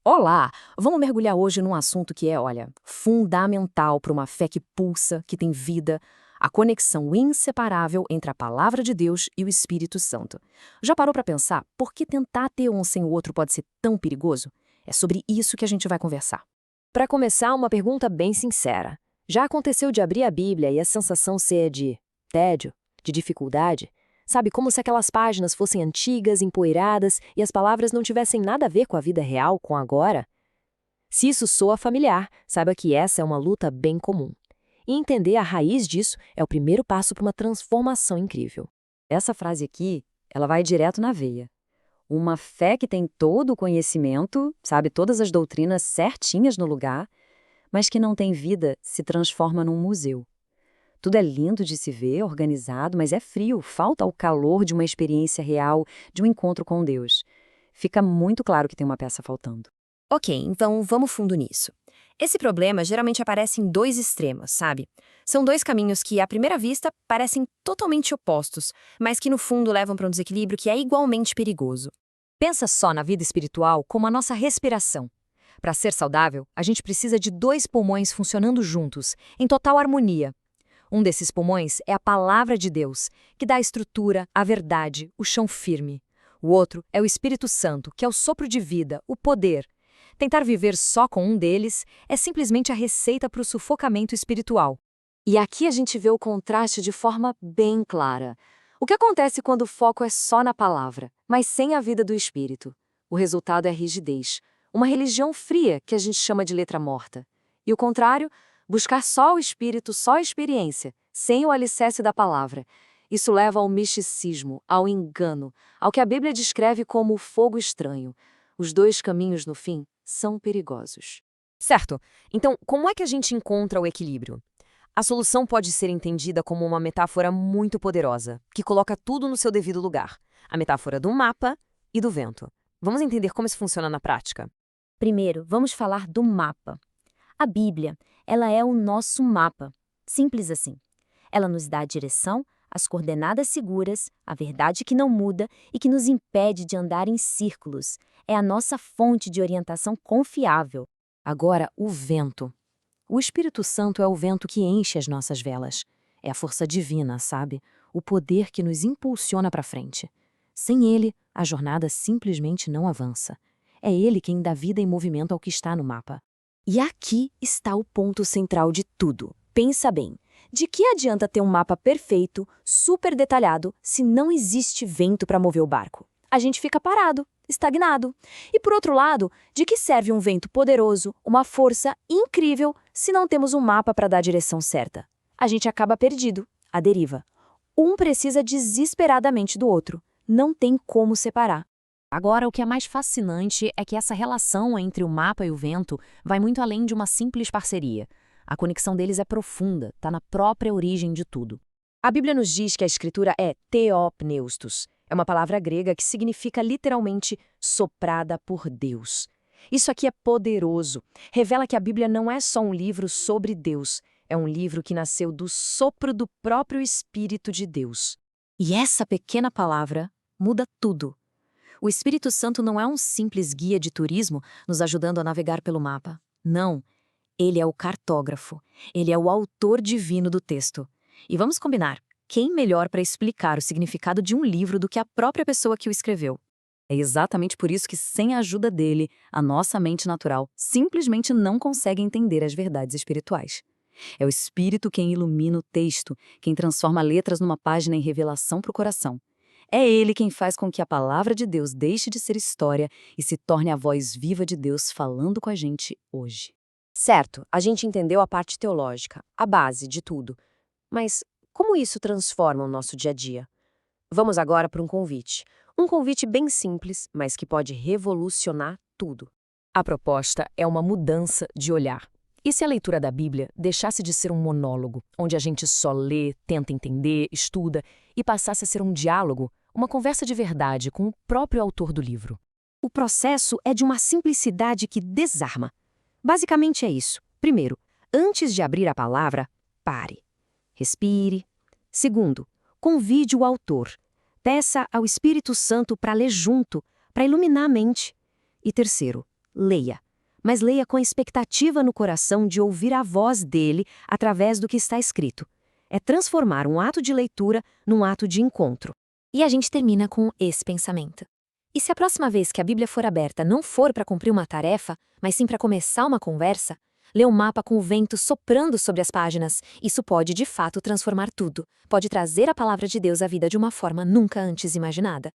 Olá! Vamos mergulhar hoje num assunto que é, olha, fundamental para uma fé que pulsa, que tem vida, a conexão inseparável entre a palavra de Deus e o Espírito Santo. Já parou para pensar por que tentar ter um sem o outro pode ser tão perigoso? É sobre isso que a gente vai conversar. Para começar, uma pergunta bem sincera. Já aconteceu de abrir a Bíblia e a sensação ser de tédio, de dificuldade? Sabe, como se aquelas páginas fossem antigas, empoeiradas e as palavras não tivessem nada a ver com a vida real, com agora? Se isso soa familiar, saiba que essa é uma luta bem comum. E entender a raiz disso é o primeiro passo para uma transformação incrível. Essa frase aqui, ela vai direto na veia. Uma fé que tem todo o conhecimento, sabe, todas as doutrinas certinhas no lugar, mas que não tem vida, se transforma num museu. Tudo é lindo de se ver, organizado, mas é frio, falta o calor de uma experiência real, de um encontro com Deus. Fica muito claro que tem uma peça faltando. Ok, então vamos fundo nisso. Esse problema geralmente aparece em dois extremos, sabe? São dois caminhos que, à primeira vista, parecem totalmente opostos, mas que no fundo levam para um desequilíbrio que é igualmente perigoso. Pensa só na vida espiritual como a nossa respiração. Para ser saudável, a gente precisa de dois pulmões funcionando juntos, em total harmonia. Um desses pulmões é a palavra de Deus, que dá a estrutura, a verdade, o chão firme. O outro é o Espírito Santo, que é o sopro de vida, o poder. Tentar viver só com um deles é simplesmente a receita para o sufocamento espiritual. E aqui a gente vê o contraste de forma bem clara. O que acontece quando o foco é só na palavra, mas sem a vida do Espírito? O resultado é rigidez, uma religião fria que a gente chama de letra morta. E o contrário, buscar só o Espírito, só a experiência, sem o alicerce da palavra. Isso leva ao misticismo, ao engano, ao que a Bíblia descreve como o fogo estranho. Os dois caminhos, no fim, são perigosos. Certo. Então, como é que a gente encontra o equilíbrio? A solução pode ser entendida como uma metáfora muito poderosa, que coloca tudo no seu devido lugar. A metáfora do mapa e do vento. Vamos entender como isso funciona na prática? Primeiro, vamos falar do mapa. A Bíblia, ela é o nosso mapa. Simples assim. Ela nos dá a direção, as coordenadas seguras, a verdade que não muda e que nos impede de andar em círculos. É a nossa fonte de orientação confiável. Agora, o vento. O Espírito Santo é o vento que enche as nossas velas. É a força divina, sabe? O poder que nos impulsiona para frente. Sem ele, a jornada simplesmente não avança. É ele quem dá vida e movimento ao que está no mapa. E aqui está o ponto central de tudo. Pensa bem. De que adianta ter um mapa perfeito, super detalhado, se não existe vento para mover o barco? A gente fica parado, estagnado. E por outro lado, de que serve um vento poderoso, uma força incrível, se não temos um mapa para dar a direção certa? A gente acaba perdido, à deriva. Um precisa desesperadamente do outro. Não tem como separar. Agora, o que é mais fascinante é que essa relação entre o mapa e o vento vai muito além de uma simples parceria. A conexão deles é profunda, está na própria origem de tudo. A Bíblia nos diz que a escritura é theopneustos. É uma palavra grega que significa literalmente soprada por Deus. Isso aqui é poderoso. Revela que a Bíblia não é só um livro sobre Deus. É um livro que nasceu do sopro do próprio Espírito de Deus. E essa pequena palavra muda tudo. O Espírito Santo não é um simples guia de turismo nos ajudando a navegar pelo mapa. Não. Ele é o cartógrafo. Ele é o autor divino do texto. E vamos combinar, quem melhor para explicar o significado de um livro do que a própria pessoa que o escreveu? É exatamente por isso que, sem a ajuda dele, a nossa mente natural simplesmente não consegue entender as verdades espirituais. É o Espírito quem ilumina o texto, quem transforma letras numa página em revelação para o coração. É ele quem faz com que a palavra de Deus deixe de ser história e se torne a voz viva de Deus falando com a gente hoje. Certo, a gente entendeu a parte teológica, a base de tudo. Mas como isso transforma o nosso dia a dia? Vamos agora para um convite. Um convite bem simples, mas que pode revolucionar tudo. A proposta é uma mudança de olhar. E se a leitura da Bíblia deixasse de ser um monólogo, onde a gente só lê, tenta entender, estuda, e passasse a ser um diálogo, uma conversa de verdade com o próprio autor do livro? O processo é de uma simplicidade que desarma. Basicamente é isso. Primeiro, antes de abrir a palavra, pare. Respire. Segundo, convide o autor. Peça ao Espírito Santo para ler junto, para iluminar a mente. E terceiro, leia. Mas leia com a expectativa no coração de ouvir a voz dele através do que está escrito. É transformar um ato de leitura num ato de encontro. E a gente termina com esse pensamento. E se a próxima vez que a Bíblia for aberta não for para cumprir uma tarefa, mas sim para começar uma conversa, lê o mapa com o vento soprando sobre as páginas. Isso pode, de fato, transformar tudo. Pode trazer a palavra de Deus à vida de uma forma nunca antes imaginada.